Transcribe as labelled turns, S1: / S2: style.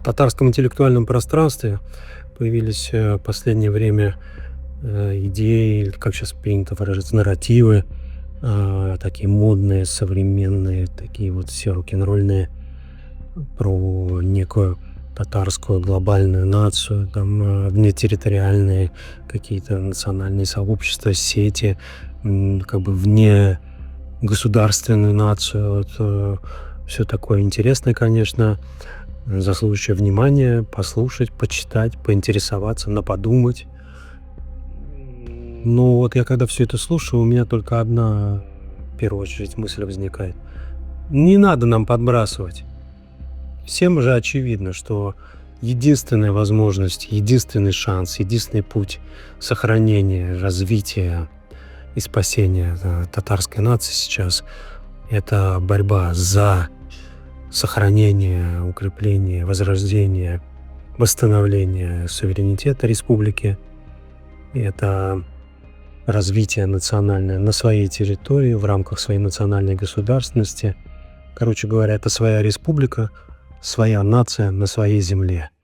S1: В татарском интеллектуальном пространстве появились в последнее время идеи, или, как сейчас принято выражаться, нарративы, такие модные, современные, такие вот все рок-н-ролльные, про некую татарскую глобальную нацию, там, внетерриториальные какие-то национальные сообщества, сети, как бы вне государственную нацию. Вот, все такое интересное, конечно, заслуживающее внимания, послушать, почитать, поинтересоваться, наподумать. Но вот я когда все это слушаю, у меня только одна, в первую очередь, мысль возникает. Не надо нам подбрасывать. Всем же очевидно, что единственная возможность, единственный шанс, единственный путь сохранения, развития и спасения, татарской нации сейчас — это борьба за сохранение, укрепление, возрождение, восстановление суверенитета республики. И это развитие национальное на своей территории, в рамках своей национальной государственности. Короче говоря, это своя республика, своя нация на своей земле.